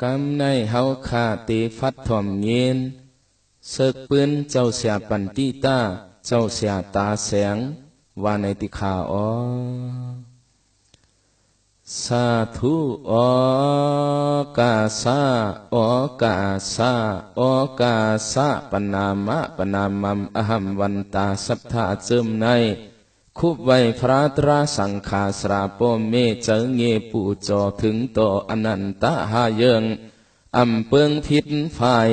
กำในเฮาขาตีฟัดถ่อมเย็นเสกปืนเจ้าเสียปันติตาเจ้าเสียตาแสงว่าในติขาสาธุกาสากาสากาสาปนามะปนามัมอหัมวันตาสัพทาเจิมในคุบไว้พระตราสังขาสราปเมเจงเงปูจอถึงต่ออนันตหาเยิงอำเปิงพิษฝ่าย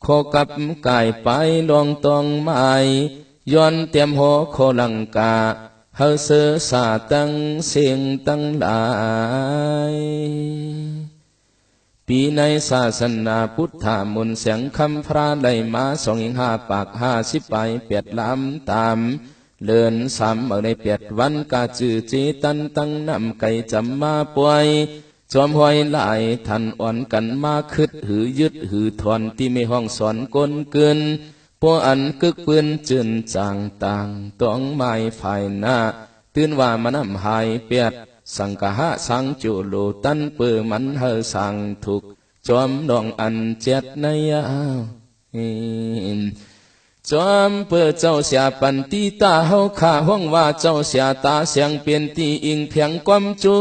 โคกับกายไปลองตองไม้ย้อนเตรียมหัวโคลังกาเฮาเสือสาตังเสียงตั้งหลายปีในศาสนาพุทธมนต์เสียงคำพระไหลมา2-5 ปาก50ไป8 ล้ำตามเลื่อน3เอาใน8 วันกาจือจีตันตั้งนำไก่จำมาป่วยจอมห้อยหลายทันอ่อนกันมาคึดหือยึดหือถอนที่ไม่ห้องสอนกลเกินพวกอันกึกปืนจืนจางต่างต้องไม้ฝ่ายหน้าตื่นว่ามันำหายเปียดสังกะหะสังจุโลตันเปือมันเฮสังถูกจอมดองอันเจ็ดในจอมเปือเจ้าเสียปันติตาเฮาข้าห้องว่าเจ้าเสียตาเสียงเปลี่ยนตีอิงเพียงความจู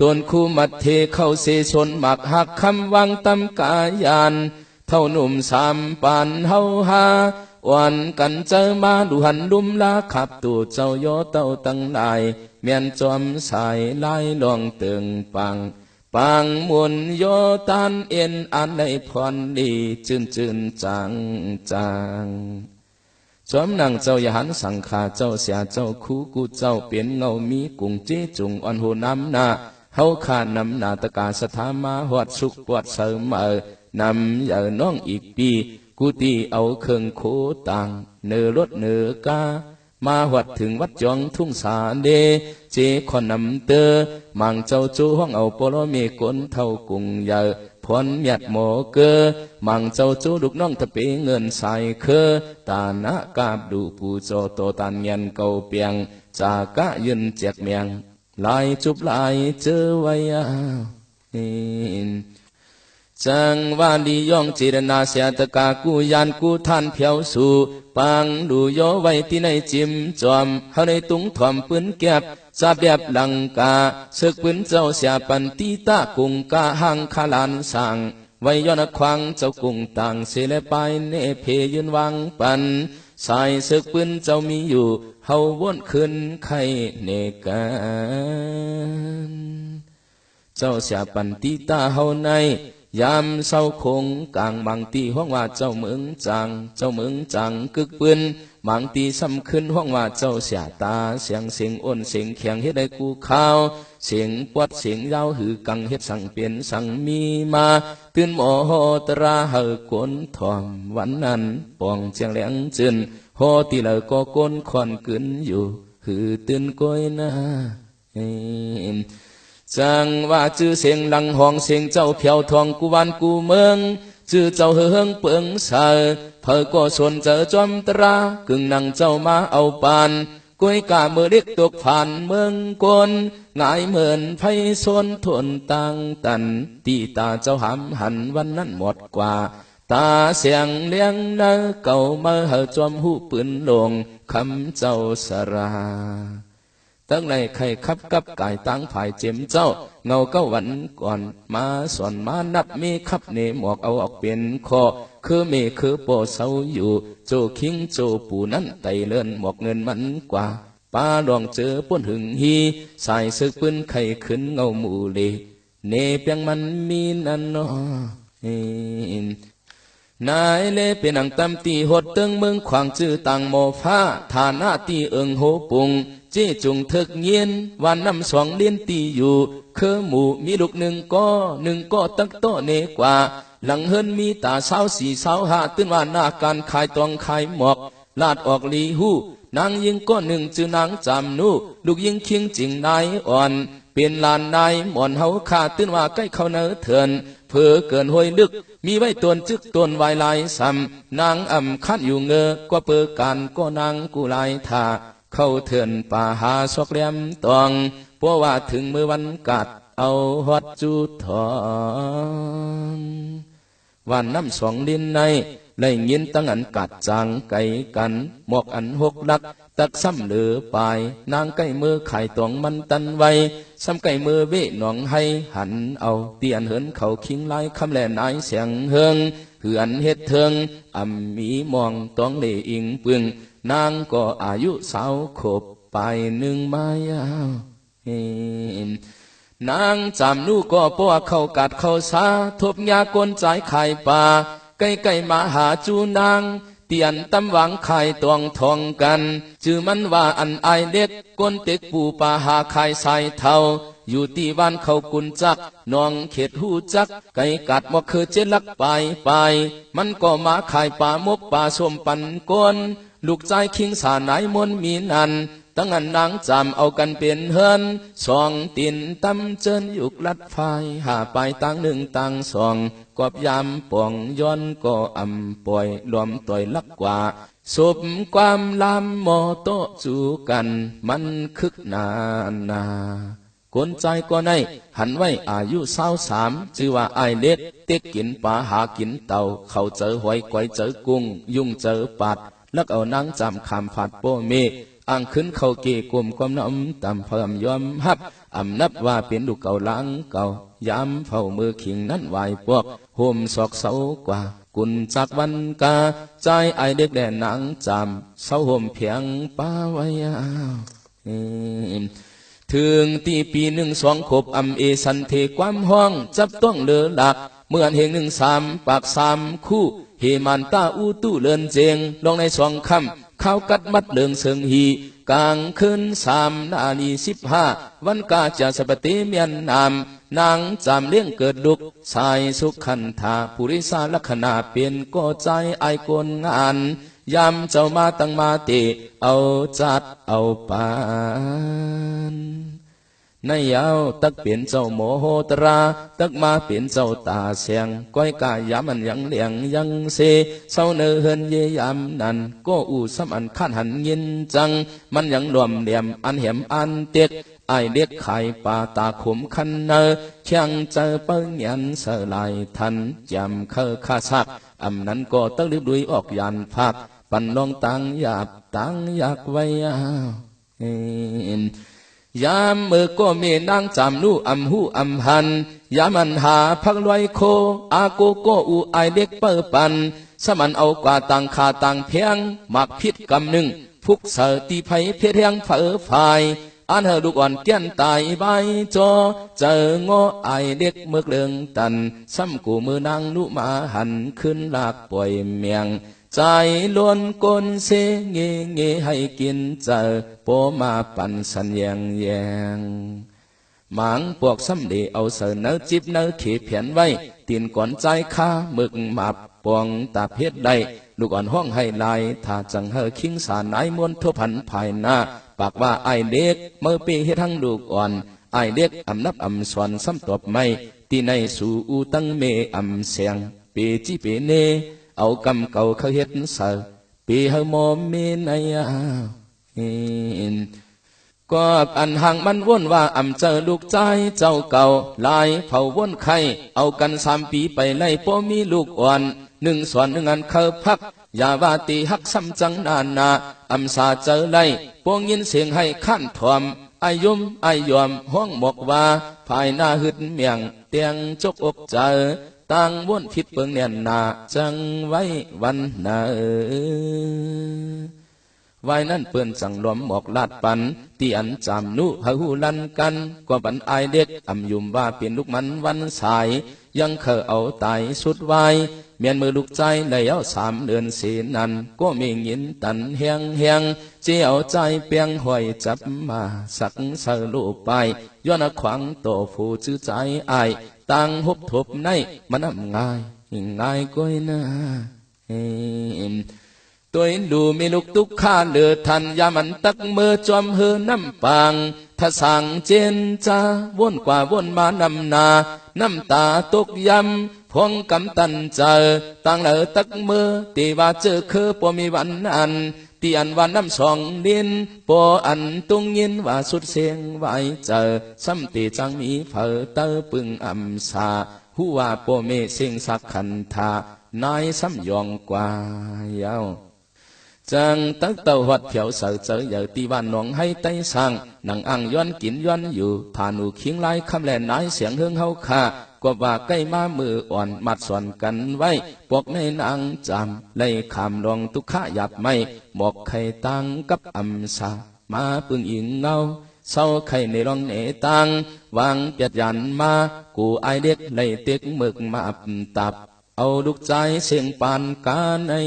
ตนคู่มัดเทเข้าเสชนหมักหักคำวังตำกายานเท่าหนุ่ม3 ปานเฮาหาวันกันเจอมาดูหันลุมลาขับตู่เจ้าโยเต้าตั้งหลายเมียนจอมสายลายลองเติงปังมุนโยตันเอ็นอันในพรดีจืนจางจอมนางเจ้าอย่าหันสังขาเจ้าเสียเจ้าคู่กูเจ้าเปลี่ยนเงามีกุงจีจุงอ่อนหูน้ำหน้าเฮาขานำนาตกาสถามาหอดสุกปวดเสริมนำอย่าน้องอีกปีกูตีเอาเครื่องโคต่างเนื้อรถเนื้อกามาหวัดถึงวัดจองทุ่งสาเดเจขอนำเตอมังเจ้าจูห้องเอาปลเมกนเท่ากุงใหญ่พรหยัดหมอเกอมังเจ้าจูลูกน้องทะเปเงินใส่เคอตาหน้ากาบดูปูโจโตตันยันเกาเปียงจากะยืนเจ็กเมียงลายจุบลายเจอไว้จังว่าดีย่องจิรนาเสียตะกากูยานกูท่านเพียวสู่ปังดูโยไว้ที่ในจิมจอมเฮาในตุงถ่อมปืนแก็บซาแบบลังกาศึกปืนเจ้าเสียปันตีตากุงกาหังคาลานสั่งไว้ย้อนควังเจ้ากุงต่างเสเลไปเนเพยืนวังปันสายศึกปืนเจ้ามีอยู่เฮาวนขึ้นไข่เนกันเจ้าเสียปันตีตาเฮาในยามเศร้าคงกลางบางตีห้องว่าเจ้าเมืองจังกึกปืนบางตีซ้ำขึ้นห้องว่าเจ้าเสียตาเสียงอ้นเสียงแข็งเฮ็ดได้กูข้าวเสียงปวดเสียงยาวหือกังเฮ็ดสั่งเปลี่ยนสั่งมีมาตื่นหมอโหตราเฮอกวนทอมวันนั้นปองเจียงแหลงจืนโหตีเลยก็กวนคอนกึนอยู่หือตื่นก้อยนะจังว่าจื้อเสียงหลังห้องเสียงเจ้าเพียวทองกูวันกูเมืองจื้อเจ้าเฮืองเปิงสายเผอก็ชนเจอจอมตรากึ่งนั่งเจ้ามาเอาปานก้อยกาเมื่อเด็กตกผ่านเมืองกนงายเหมือนไฟสนทนตังตันตีตาเจ้าหำหันวันนั้นหมดกว่าตาเสียงเลี้ยงเนื้อเก่าเมื่อเหอจอมหูปืนลงคำเจ้าสราตั้งในใครขับกับกายตั้งฝ่ายเจียมเจ้าเงาเก้าวันก่อนมาสอนมานับมีขับเนหมอกเอาออกเป็นคอคือเมคือโปเสาอยู่โจคิงโจปูนั้นไตเลื่อนหมอกเงินมันกว่าป้าลองเจอป้นหึงฮีสายซึกปืนไข่ขึ้นเงาหมู่เลเนเปียงมันมีนันนอนายเลเป็นอังตำตีหดตึงเมืองขวางจื้อต่างโมฟ้าฐานะตีเอิงโหปุงเจ้จุงเถิกเงียนวันน้ำ2 เลียนตีอยู่คือหมู่มีลูก1 ก็ตั้งโตเนกว่าหลังเฮินมีตา24 25ตื่นว่าหน้าการขายตองขายหมอกลาดออกลีหูนางยิงก็1จื้อนางจำนูลูกยิงคิงจริงนายอ่อนเป็นลานนายหมอนเฮาขาตื่นว่าใกล้เข้าเนื้อเถื่อนเพื่อเกินห้วยลึกมีไว้ตนจึกตนวายลายซ้ำนางคัดอยู่เงอก็เปิดการก็นางกูลายท่าเข้าเถื่อนป่าหาซอกแหลมตองเพราะว่าถึงมือวันกัดเอาฮอดจูทอง วันน้ำสองลิ้นในไล่ยินตั้งอันกัดจางไก่กันหมอกอันหกลักตักซ้ำเหลือปลายนางไก่มือไข่ตวงมันตันไวซ้ำไก่มือเวหนองให้หันเอาเตียนเหินเขาคิงไล่คำแลนายเสียงเฮืองเหือนเฮ็ดเทิงอ่ำมีมองต้องเลอิงปึงนางก็อายุสาวขบไปหนึ่งไม้ยาวนางจำนู่ก็ป้อเข้ากัดเข้าซาทบยากลใจไข่ป่าไก่ไก่มาหาจูนางเตียนตำหวังไข่ตวงทองกันจื่อมันว่าอันไอเด็กก้นเต็กปูป่าหาไข่ใส่เท่าอยู่ที่บ้านเขากุนจักน้องเขตหูจักไก่กัดมอกคือเจลักไปมันก็มาไข่ป่ามกป่าส้มปันก้นลูกใจคิงสาไหนมนมีนันตั้งอันนางจำเอากันเป็นเฮินสองตินตำเจินยุกลัดไฟหาไปตั้งหนึ่งตั้งสองกอบยามป่องย้อนก็อำป่วยรวมต่อยลักกว่าสบความลำมอโตจูกันมันคึกนากนใจก็ในหันไว้อายุ23ชื่อว่าไอเล็กเต็กกินปลาหากินเต่าเขาเจอหอยก๋วยเจอกุ้งยุ่งเจอปัดแล้วเอานางจำคำผัดโป้เมอ่างขึ้นเขาเกกลมความน้ำตำเพิ่มยอมฮับอำนับว่าเป็นลูกเก่าล้างเก่าย้ำเฝ้ามือขิงนั้นไหวพวกโฮมศอกเสากว่ากุนจากวันกาใจไอเด็กแดนนางจำเสาโฮมเพียงป้าไว้ถึงตีปี12ขบอำเอสันเทความห้องจับต้องเลือหลักเมื่อเฮง13ปาก3คู่เฮมันตาอูตู้เลินเจงลงใน2คำข้าวกัดมัดเลืองเสิงฮีกลางคืน3 นาฬิกา 15วันกาจะสปติเมียนนามนางจำเลี้ยงเกิดลุกสายสุขันธาปุริสาลักษณะเป็นก็ใจไอกลงานยำเจ้ามาตั้งมาเตเอาจัดเอาปานในยาวตักเปลี่ยนเจ้าโมโหตราตักมาเปลี่ยนเจ้าตาเสียงก้อยกายามันยังเลียงยังเซเศร้าเนอเฮินเยยามนั้นก็อู่ซ้ำอันขันหันยินจังมันยังรวมเหลี่ยมอันเหียมอันเต็กไอเด็กไข่ป่าตาขมคันเนอเชียงเจอเปิ้งยันเสลายทันจำเคอข้าซักอำนั้นก็ตั้งรีบดุยออกยันภาคปันลองตังหยาบตังอยากไว้ยามมือก็มีนางจำนู่อำหูอำหันยามันหาพักลอยโคอาโกโกอูไอเด็กเปิปันสมันเอากว่าต่างขาต่างเพียงหมักพิษกำหนึ่งพุกเสตีไผเพียงเผอฝ่ายอันเฮลูกอ่อนเกี้ยนตายใบจอเจองอไอเด็กเมื่อเลืองตันซ้ำกูมือนางนุมาหันขึ้นลากป่วยเมียงใจล้วนกลเสเงให้กินเจอโปมาปั่นสัญญงแยงหมางพวกซ้ำเดเอาเสนอจิบเนอเขเพียนไว้ตีนก่อนใจข้าหมึกหมับปองตาเพชรได้ลูกอ่อนห้องให้ลายถ้าจังเฮอคิงสานายมวนทพันภายหน้าปากว่าไอเด็กเมื่อปีให้ทั้งลูกอ่อนไอเด็กอำนับอำสวนซ้ำตบไม่ตีในสู่อูตั้งเมอำเสียงเปจีเปเนเอากำเก่าเขาเฮ็ดเสอปีเฮมอมเมนายาก็อันห่างมันว่นว่าอำเจอลูกใจเจ้าเก่าลายเผาว่นไข่เอากัน3 ปีไปไล่ปอมีลูกอ่อน1 ส่วน 1อันเคอพักอย่าว่าตีหักซ้ำจังนาอำสาเจอไล่ปวงยินเสียงให้ขั้นถ่อมอายุมอายอมห้องบอกว่าภายหน้าหึดเมียงเตียงจกอกเจอตั้งว่นผิดเปิงเนียนนาจังไว้วันนาไว้นั่นเปื่อนจังลมหมอกลาดปันตีอันจำนุหูลันกันก็บันไอเด็กอำยุมว่าเป็นลูกมันวันสายยังเคยเอาตายสุดไว้เมียนมือลูกใจแล้ว3 เดือนเสียนันก็มีเงินตันเฮียงเจียวใจเปียงหอยจับมาสักเสลูกไปย้อนขวางโตผู้จื้อใจไอตั้งหบทบในมันง่ายก้อยนะตัวดูมีลูกตุกข้าเลือทันยามันตักมือจอมเฮน้ำปางถ้าสั่งเจนจ้าวนกว่าวนมานำนาน้ำตาตกยำพวงกำตันเจอตั้งเหลือตักมือตีว่าเจอคือปมีวันอันตีอันวันน้ำ2 ดินปออันตุงยินว่าสุดเสียงไว้เจอซ้ำตีจังมีเผอเตอปึงอำสา หูว่าโปเมเสียงสักขันธานายซ้ำยองกว่ายาวจังตั้งเต้าหัดเผียวเสือเจออย่าตีบ้านหนองให้ไต้สั่งนังอ่างย้อนกินย้อนอยู่ผ่านูเคียงไล่คำแลนายเสียงเฮืองเฮาค่ากว่าใกล้มามืออ่อนมัดส่วนกันไว้ปกในนางจำไล่ขามลองทุกขะหยับไม่หมอกไข่ตังกับอำสามาปึงอิงเงาเศร้าไข่ในรองเนตังวางเปียดยันมากูไอเด็กไล่เต็กหมึกมาอับตับเอาลูกใจเสียงปานกันไอ้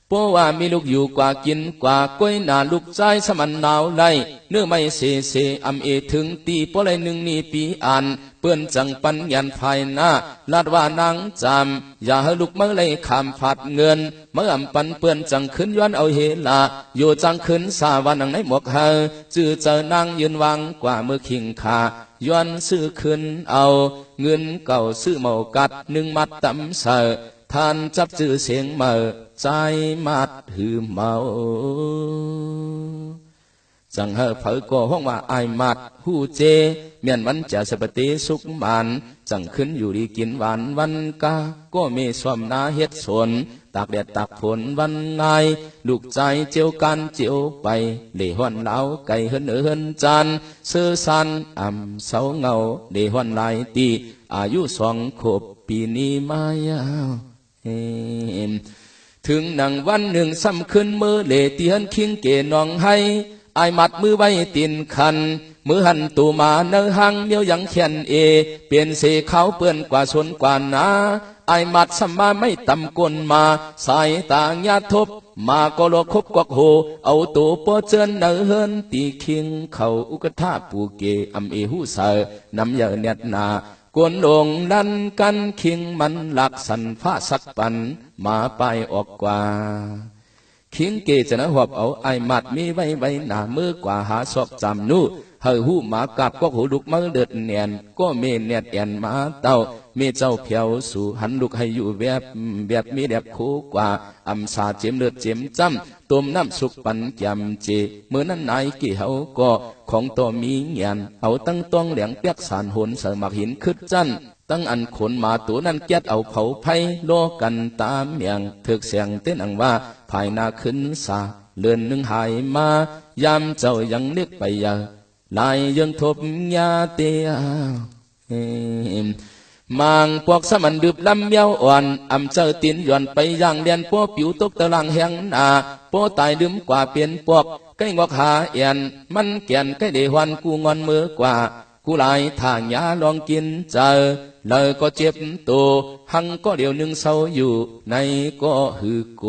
เพราะว่ามีลูกอยู่กว่ากินกว่าก้อยหนาลูกใจสมันหนาวไล่เนื้อไม่เสอำเอถึงตีเพราะไรหนึ่งนี่ปีอ่านเปื้อนจังปัญญาภายหน้าลาดว่านางจำอย่าให้ลูกเมื่อไรขามผัดเงินเมื่อปันเปื้อนจังขึ้นย้อนเอาเฮลาอยู่จังขึ้นสาวันนังในหมวกเฮาจื้อเจอนางยืนวางกว่าเมื่อขิงขาย้อนซื้อขึ้นเอาเงินเก่าซื้อเมากัดหนึ่งมัดตำเสอท่านจับจื้อเสียงเมื่อใจมัดหือเมาจังเฮเผอก็ห้องว่าไอมัดหูเจเมียนมันจะสปติสุกมันจังขึ้นอยู่ดีกินหวานวันกาก็มีสวมนาเฮ็ดสนตากแดดตากฝนวันไงลูกใจเจียวกันเจียวไปเล่ห่อนเหลาไก่เฮินจันเสื้อสันอ่ำเสาเงาเล่ห่อนลายตีอายุ2 ขวบปีนี้มายาวถึงหนังวันหนึ่งซ้ำขึ้นมือเล่เตียนคิงเกนองให้ไอมัดมือไว้ตินคันมือหันตูมาเนื้อหังเมียวยังเขียนเอเปลี่ยนเสเขาเปื้อนกว่าชนกว่านาไอมัดสัมมาไม่ต่ำกลมาสายต่างยาทบมาก็โลคบกวักโหเอาตัวปอเจินเนื้อเฮินตีคิงเขาอุกท่าปูเกอำเอหูเสอนำเยอะเน็ดนากวนลงลันกันคิงมันหลักสันฟ้าสักปันมาไปออกกว่าคิงเกจะนะหอบเอาไอมัดมีไว้หน้ามือกว่าหาศอกจำนู่เฮอหูหมากับก็หูลุกมือเดือดเนียนก็เมเนียดแอนมาเต้าเมเจ้าเพียวสู่หันลุกให้อยู่แบบมีแบบคู่กว่าอำสาเจียมเลือดเจียมจำต้มน้ำสุกปันจำเจเมื่อนั้นนายกี่เฮาก็ของตัวมีเงียนเอาตั้งต้องเหลียงเปียกสารหนเสมักหินคึดจันตั้งอันขนมาตัวนั้นแก๊ดเอาเผาไผ่โลกันตามเมียงถึกเสียงเต้นอังว่าภายนาขึ้นสาเลื่อนหนึ่งหายมายามเจ้ายังเล็กไปยาลายยังทบยาเตียมังพวกสมันดืบลำเมียวอ่อนอำเจอตินย่อนไปย่างเลียนพวกผิวตกตะลังแหงนาพวกตายลืมกว่าเปลี่ยนพวกใกล้งอกหาเอียนมันแก่นใกล้เดวันกูงอนมือกว่ากูหลายทางยาลองกินเจอเลยก็เจ็บตัวหังก็เดียวหนึ่งเศร้าอยู่ในก็หือโก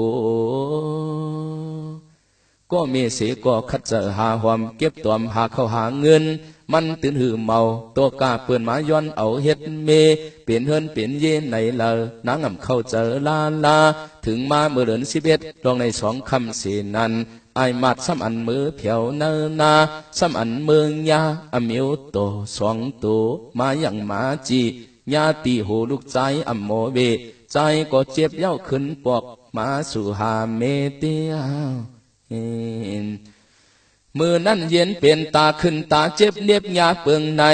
ก็เมเสก็คัดเจอหาหอมเก็บตอมหาเข้าหาเงินมันตื่นหือเมาตัวกาเปื่อนมาย้อนเอาเฮ็ดเมเปลี่ยนเฮินเปลี่ยนเย็นในเลอนางอ่ำเข้าเจอลาถึงมาเมื่อเดือน11ลองใน2 คำเสนันไอมัดซ้ำอันมือเผียวเนนาซ้ำอันเมืองยาอมิวโต2 ตัวมาอย่างมาจียาตีหูลูกใจอัมโมเบใจก็เจ็บเย้าขึ้นปอกมาสู่หาเมเตียมือนั่นเย็นเปลี่ยนตาขึ้นตาเจ็บเนียบยาเปืองใน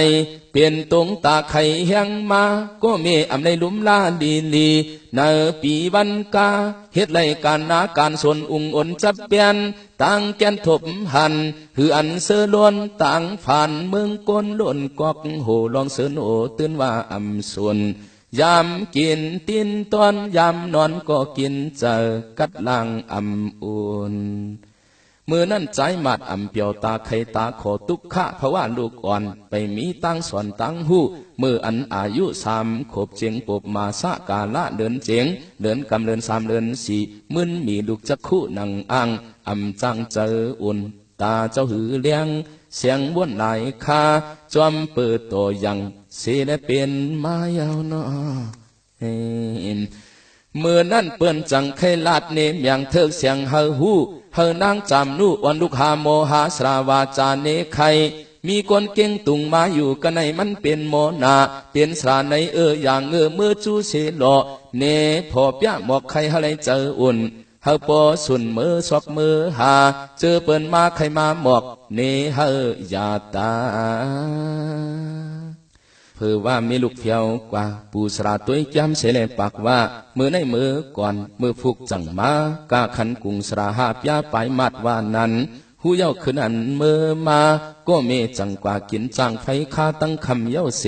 เปลี่ยนตรงตาไข่แห้งมาก็เมอำในลุมลาดีลีเนอปีวันกาเฮ็ดไรการนาการส่วนองค์อนจับเปลี่ยนต่างแกนทบหันหืออันเสือล้วนต่างผ่านเมืองก้นล้นกอกโหลองเสือโอตื่นว่าอำส่วนยามกินตินตอนยามนอนก็กินเจอกัดลังอำอุ่นมือนั่นใจมัดอำเปียวตาไข่ตาขอตุกขะเพราะว่าลูกอ่อนไปมีตั้งสอนตั้งหูมืออันอายุ3 ขวบเจียงปบมาสะกาละเดินเจียงเดินกำเดิน3 เดิน4มึนมีลูกจักคู่นังอ่างอำจังเจออุ่นตาเจ้าหือเลี้ยงเสียงบ้วนหลายคาจอมเปิดตัวยังเสได้เป็นมายาวนอเมื่อนั่นเปื้อนจังไขลาดเนมอย่างเทิกเสียงเฮาหูเฮานางจำนู่วันลูกหาโมหาสราวาจาเนไขมีคนเก่งตุงมาอยู่กันในมันเป็นโมนาเป็นสราในอย่างเมื่อจูเสโลเนพอปยะหมอกไข่อะไรเจออุ่นเฮาปอสุนมือสอกมือหาเจอเปิ้นมาไข่มาหมอกเนเฮายาตา อว่ามีลูกเพียวกว่าปูสราตัวย้ำเสลปากว่ามือในมือก่อนมือฟุกจังมากาขันกุงสราหาปยาไปมัดว่านั้นหูเย้าขึ้นอันมือมาก็เมจังกว่ากินจางไฟคาตั้งคำเย้าเส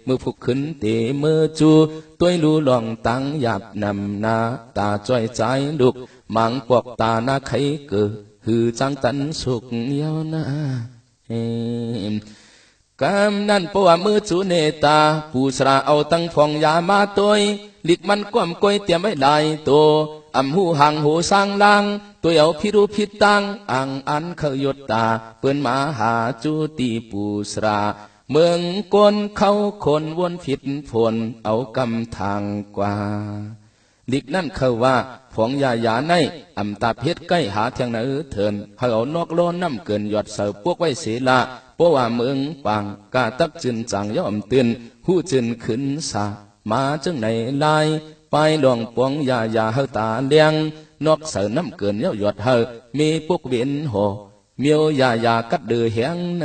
มือฟุกขึ้นเตมือจูตัวลูลองตั้งหยาบนำนาตาจ้อยใจลุกมังปอกตาหน้าไขเกิดหือจังตันสุกเย้านะกำนั้นเพราะว่ามือจูเนตาผู้สราเอาตั้งฟองยามาตัวลิกมันก้มก้อยเตรียมไว้หลายตัวอำหูหังหูสร้างลังตัวเอาพิรุพิตังอังอันเคยยตาเปิ้นมาหาจูตีผู้สราเมืองกวนเขาคนวนผิดผลเอากำทางกว่าลิกนั่นเขาว่าฟองยาในอำตาเพชรใกล้หาเทียงไหนเถินให้เอานอกโลน้ำเกินหยอดเสือพวกไว้เสียละเพราะว่าเมืองปังกาตักจึนจังย่อมตื่นหูจึนขึ้นสามาจังไหนลายไปลองปองยาเฮตาเลี้ยงนอกเสือน้ำเกินย่อหยอดเฮมีพวกเวียนโหเมียวยากัดเดือแหงใน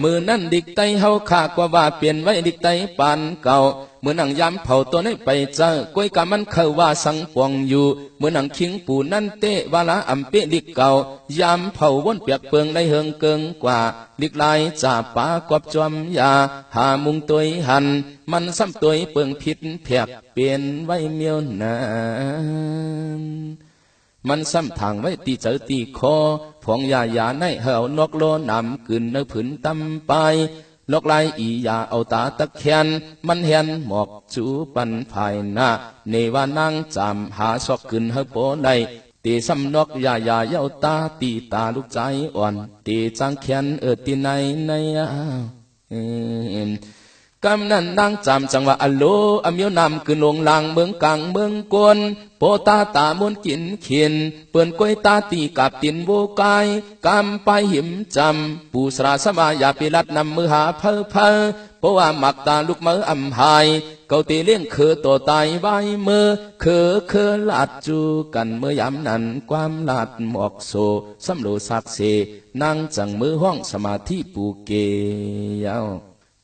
มือนั่นดิกไตเฮาขากว่าว่าเปลี่ยนไว้ดิกไตปานเก่าเมื่อนังยามเผาตัวนี้ไปเจอกล้วยกามันเข้าว่าสังปวงอยู่เมื่อนังคิงปูนั่นเตะวาละอำเปดิกเก่ายามเผาวนเปียกเปิงได้เฮิงเกิงกว่าดิกลายจ่าป่ากอบจอมยาหามุงตัวหันมันซ้ำตัวเปิงผิดเพียกเปลี่ยนไว้เมียวนานมันซ้ำทางไว้ตีเจอตีคอผองยาในเห่านกโลนำขึ้นในผืนตำไปลอกลายอียาเอาตาตะแคนมันเห็นหมอกจูปันภายหน้าเนวานังจำหาซอกขึ้นเฮโปได้ตีซ้ำนกยาเย้าตาตีตาลูกใจอ่อนตีจังแขนตีในกำนั้นนางจำจังว่าอโลอเมียวนำขึ้นลงลางเมืองกลางเมืองกวนโปตาตามวนกินเขียนเปื่อนก้อยตาตีกับตินโวกายกำไปหิมจำปูสราสมายาปิรัดนำมือหาเพเพราะว่าหมักตาลูกมืออำหายเกาตีเลี้ยงคือตัวตายไว้มือคือลาดจูกันเมื่อยามนั้นความลาดหมอกโซสำโลสักเสนางจังมือห้องสมาธิปูเกยาว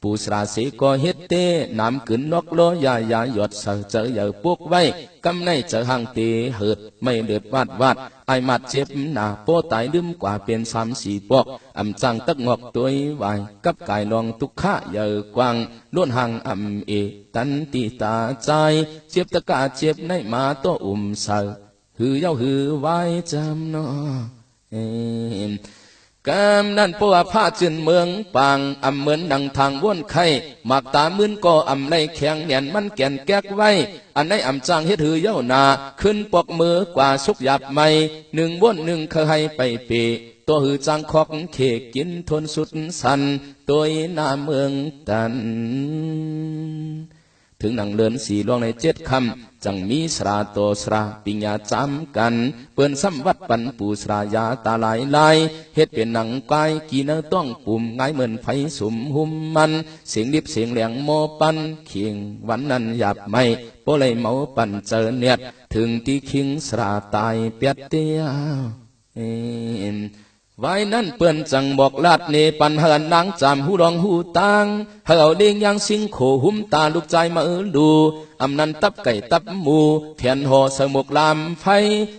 ปูสราสีก็เฮ็ดเตนำขึ้นนกโลยาหยดเสือเจอเยอะพวกไว้กำในเจอหางเตเหิดไม่เดือดวาดไอมัดเจ็บหนาโปตายลืมกว่าเป็น3-4ปอกอำจังตักงอกตัวไว้กับกายลองตุกขะเยอะกวางล้วนหางอำตันตีตาใจเจ็บตะกาเจ็บในมาโตเสือหือเย้าหือไว้จำนอกำนั้นปัวผ้าจืนเมืองปางอำเหมือนดังทางว่นไข่หมากตามื่นก็อำในแข็งเนียนมันแก่นแก๊กไว้อันในอำจางเฮ็ดหือเย้านาขึ้นปกมือกว่าสุกหยับไม่1ว่น1เคยให้ไปเปตัวหือจางคอกเขกกินทนสุดสันตัวหน้าเมืองตันถึงหนังเลือนสีลวงใน7 คำจังมีสราโตสราปิญญาจำกันเปิ้นซ้ำวัดปันปูสรายาตาลายเฮ็ดเป็นหนังกายกีเนต้องปุ่มง่ายเหมือนไฟสุมหุมมันเสียงดิบเสียงแหลงโมปันเคียงวันนั้นหยับไม่โปเลยเมาปันเจอเนียดถึงที่คิงสราตายเปียดเตียไว้นั่นเปื่อนจังบอกลาดเนปันเฮินนางจำหูรองหูตังเฮาเลี้ยงยังสิงโขหุ้มตาลูกใจมาดูอำนันตับไก่ตับหมูเพียนห่อสมุกลามไฟ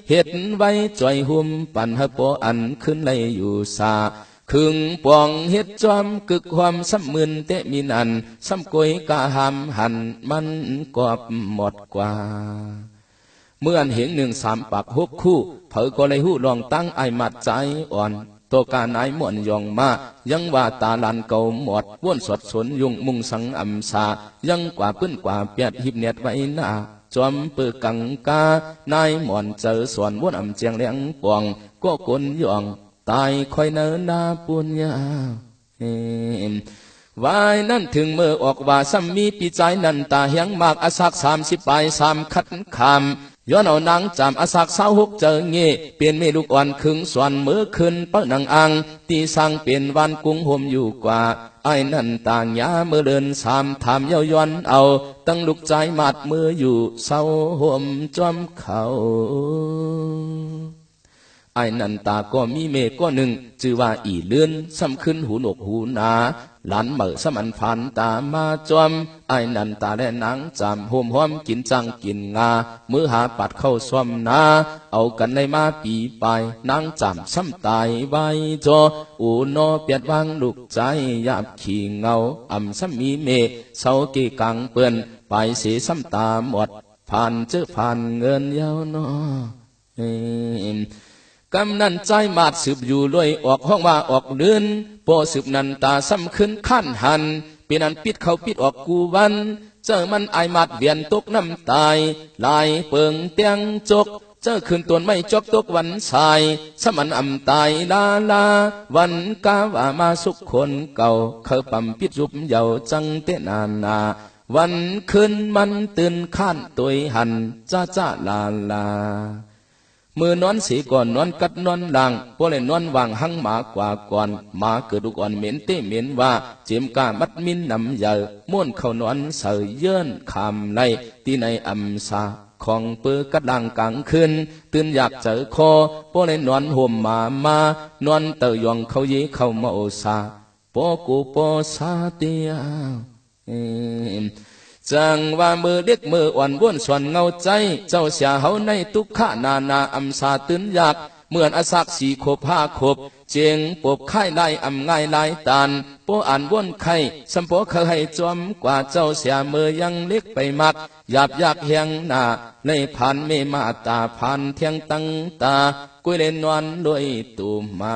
เห็ดไว้จ่อยหุ้มปันเฮปออันขึ้นเลยอยู่สาครึ่งปองเฮ็ดจอมกึกความซ้ำมืนเตะมีนันซ้ำกวยกะหามหันมันกอบหมดกว่าเมื่ออันเห็น1-3 ปาก6 คู่เผอก็เลยหูลองตั้งไอมัดใจอ่อนตัวการนายม่วนยองมายังว่าตาลันเก่าหมดว่นสดสนยุงมุงสังอำสายังกว่าปื้นกว่าเปียดหิบเนียดไว้หน้าจอมปือกังกานายม่วนเจอส่วนว่นอำเจียงเลี้ยงปวงก็กลยองตายคอยเนินนาปุญญาวายนั่นถึงเมื่อออกว่าซ้ำมีปีใจนันตาเหียงมากอาศัก30 ปลาย3 คัดคำย้อนเอานางจำอาศัก26 เจอเงี้เปลี่ยนเมลูกอ่อนครึ่งส่วนมือขึ้นเปิ้นนังอังตีสั่งเปลี่ยนวันกุ้งห่มอยู่กว่าไอ้นั่นต่างยาเมื่อเดิน3 ถามเย้าย้อนเอาตั้งลูกใจมัดมืออยู่เศร้าห่มจอมเขา ไอ้นันตาก็มีเมก็หนึ่งชื่อว่าอีเลื่อนซ้ำขึ้นหูหนกหูหนาหลานเหม่อสมันพันตามาจอมไอ้นันตาและนางจำโฮมห้อมกินจังกินงามือหาปัดเข้าซ้อมนาเอากันในมาปีไปนางจำซ้ำตายไว้จออูโนเปียดวางลูกใจยาบขี่เงาอ่ำซ้ำมีเมเสาเกกังเปื่อนไปเสียซ้ำตาหมดผ่านเจอผ่านเงินยาวนอกำนันใจมาดสืบอยู่ด้วยออกห้องว่าออกเดือนพอสืบนันตาซ้ำขึ้นขั้นหันเป็นอันปิดเขาปิดออกกูวันเจอมันไอมาดเวียนตกน้ำตายลายเปิงเตียงจกเจอคืนตวนไม่จกตกวันสายสมันอ่ำตายลาวันกาว่ามาสุขคนเก่าเขาปั๊มปิดยุบเยาจังเตนาวันคืนมันตื่นข้านตัวหันจ้าลามือนอนสีก่อนนอนกัดนอนหลังพวกเลยนอนวางหังหมากว่าก่อนหมาเกิดดุก่อนเหม็นเต้เหม็นว่าเจียมกามัดมินนำเยอะม้วนเข้านอนเสยเยื่นคำไล่ที่ในอัมซาของเปื้อกัดลังกลางคืนตื่นอยากเจอคอพวกเลยนอนห่มมานอนเตยองเขายีเข้ามาโอซาปอกูปอซาเตียจังว่ามือเด็กมืออ่อนว้วนส่วนเงาใจเจ้าเสียเฮาในทุกขานาอัมสาตื่นอยากเหมือนอสักสี่ขบห้าขบเจียงปบไข่ไล่อำง่ายลายตานโปอ่านว้วนไข่สัมโปเคยให้จอมกว่าเจ้าเสียมือยังเล็กไปมักหยาบยากเฮียงหน้าในผ่านเมมาตาผ่านเทียงตั้งตากุ้ยเล่นนอนลอยตูมา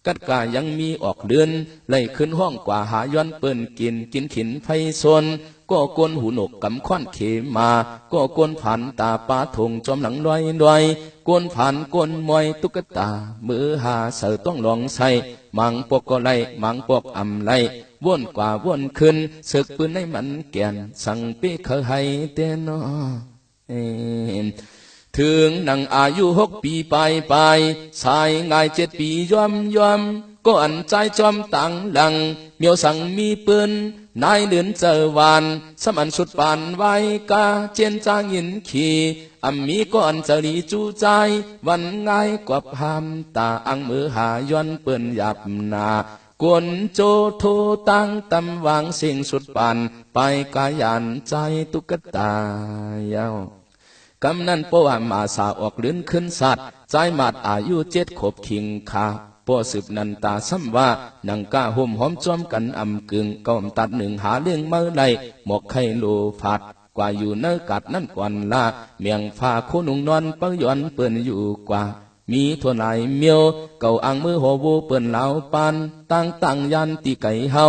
กัดกายังมีออกเดือนไล่ขึ้นห้องกว่าหาย้อนเปิ้นกินขินไฟซนก็กวนหูหนกกำค้อนเขมาก็กวนผ่านตาปาทงจอมหลังลอยกวนผ่านกวนมวยตุ๊กตามือหาเสือต้องลองใส่มังปกก็ไล่มังปกอำไล่วนกว่าวนขึ้นศึกปืนในมันแก่นสั่งปีเคยให้เต้นถึงนังอายุ6 ปีไปสายง่าย7 ปียอมก็อันใจจอมตังหลังเมียวสั่งมีปืนนายเดินเจอวานสมันสุดปานไว้กาเจนจางยินขี่อัมมีก็อันจะรีจูใจวันง่ายกว่าพามตาอังมือหาย้อนเปืนหยับนากวนโจโทตั้งตำวางสิ่งสุดปานไปกายันใจตุกตายาวกำนันปวามาสาออกเลื่อนขึ้นสัตว์ใจมาดอายุ7 ขบคิงขาปอสืบนันตาซ้ำว่านังก้าห่มหอมจอมกันอำกึ่งก้มตัดหนึ่งหาเลี้ยงเมื่อไรหมกไข่โลผัดกว่าอยู่เนื้อกัดนั่นกวนละเมียงฟ้าโคนุงนอนเปิ้ย้อนเปิ้นอยู่กว่ามีทั่วไหนเมียวเก่าอังมือหัววูเปิ้นเหลาปานตั้งยันตีไก่เฮา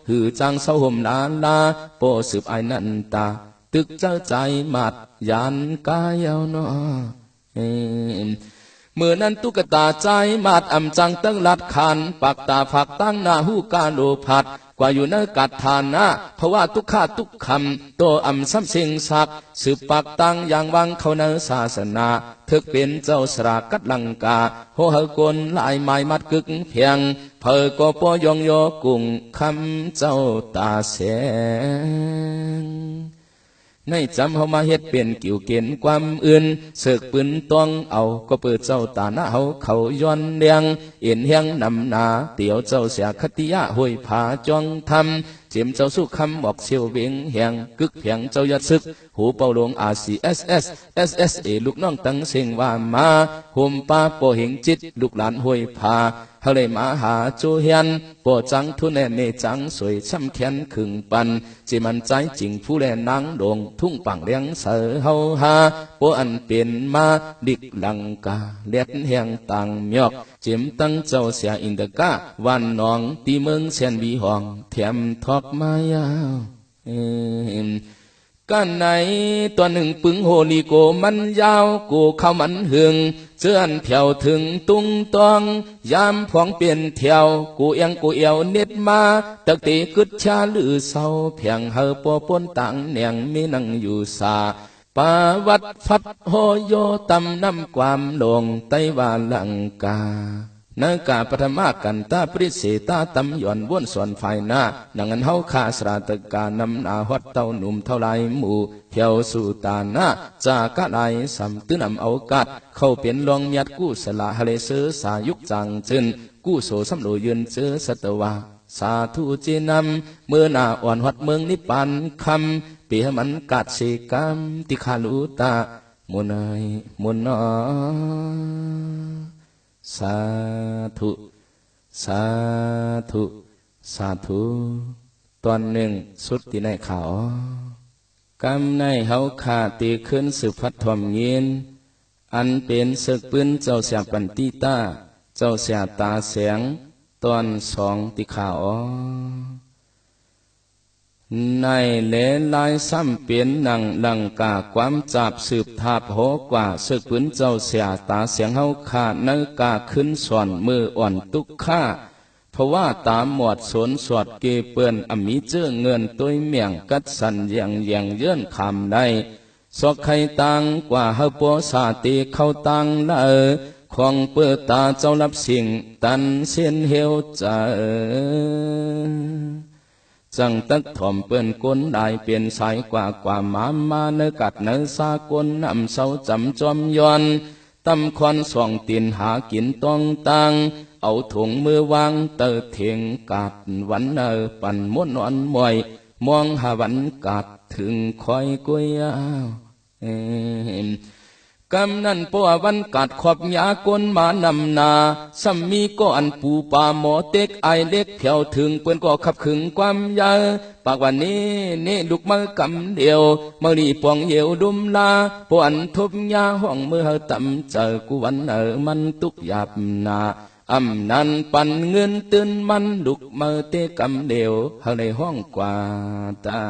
หือจังเศร้าห่มลาปอสืบไอนันตาตึกเจ้าใจมัดยันกายเอาเนาะเมื่อนั้นตุ๊กตาใจมาดอำจังตั้งลัดขันปากตาผักตั้งหน้าหูกาโลผัดกว่าอยู่ในกัดทานนะเพราะว่าทุกข้าทุกคำโตอำซ้ำเสียงสักสืบปากตั้งอย่างวังเขาในศาสนาถึกเป็นเจ้าสรากัดลังกาโหเฮกลลายไม้มัดกึกเพียงเพอก็ปอยองโยกุงคำเจ้าตาแสงในจำเฮามาเฮ็ดเป็นกิ่วเกณฑ์ความอื่นเสกปืนต้องเอาก็เปิดเจ้าตาหน้าเฮาเขาย้อนเลียงเอ็นเฮียงนำนาเตี๋ยวเจ้าเสียคติยะห้วยผาจ้องทำเจียมเจ้าสู้คำบอกเสียวเวียงแหงกึกเพียงเจ้ายัดซึกหูเป่าลงRCSS ลูกน้องตั้งเสียงว่ามาห่มป้าปอเหงจิตลูกหลานห้วยผาเฮาเลยมาหาโจเฮียนปอจังทุนแน่เนจังสวยช้ำแขนขึงปันจิมันใจจริงผู้แลนางดงทุ่งปังเลี้ยงเสือเฮาหาปออันเป็นมาดิกลังกาเล็ดแหงต่างเมียกจิมตั้งเจ้าเสียอินเดกาวันนองตีเมืองเซียนวีห้องแถมทอกมายาวกันไหนตัวหนึ่งปึงโหลีโกมันยาวกูเข้ามันหึงเจือนแผ่วถึงตุงตองยามพองเปลี่ยนแถวกูเอียงกูเอวเน็ดมาตักตีกึดชาลือเศร้าเพียงเฮอปอปนต่างเนียงมีนั่งอยู่สาปาวัดฟัดโหโยตำน้ำความลงไต้วาลังกา นากาปฐมากันตาปริเสตาตำหย่อนว้วนส่วนฝ่ายหน้านังอันเฮาขาสราตกานำนาฮอดเต้าหนุ่มเท่าไรหมู่เที่ยวสู่ตาหน้าจากะไหลสัมตื้นำเอากัดเข้าเปลี่ยนลองยัดกู้สละฮะเลเสือสายุกจังจึนกู้โสสำโลยืนเจอสัตวาสาธุเจนำเมื่อหน้าอ่อนหัดเมืองนิพพานคำเปียมันกัดเสกามติขาลุตามุนายมุนอสาธุสาธุสาธุตอนหนึ่งสุดที่ในเขากำในเฮาขาตีขึ้นสืบพัดทอมเย็นอันเป็นศึกปืนเจ้าเสียปันติตาเจ้าเสียตาเสียงตอนสองติขาวในเลลายซ้ำเปลี่ยนหนังลังกาความจับสืบทาบโหกว่าศึกปืนเจ้าเสียตาเสียงเฮาขาดนักาขึ้นส่วนมืออ่อนตุกข้าเพราะว่าตามหมวดสนสวดเกเปื่อนอมีเจื้อเงินตัวเมียงกัดสันอย่างเยื่อนคำได้สอกไข่ตังกว่าเฮาปัวสาติเข้าตังละของเปิดตาเจ้ารับสิ่งตันเส้นเหี่ยวใจจังตักถ่อมเปิ้นก้นได้เปลี่ยนสายกว่ามาเนกัดเนสากลนำเสาจำจอมย้อนตำควันส่องตีนหากินต้องตังเอาถุงมือวางเตอเถียงกาดวันปั่นม้วนนอนมวยมองหาวันกาดถึงคอยกุยกำนั้นปัววันกัดขอบยากลมานำนาซ้ำมีก้อนปูปาหมอเต็กไอเล็กเพียวถึงเปิ้นก็ขับขึงความยาปากวันนี้ลุกมากำเดียวเมื่อรีปองเหี่ยวดุมลาปวนทบยาห้องเมื่อต่ำเจอกูวันมันตุกหยาบนาอำนันปันเงินตื่นมันลุกมาเตะกำเดียวเฮาในห้องกว่าตา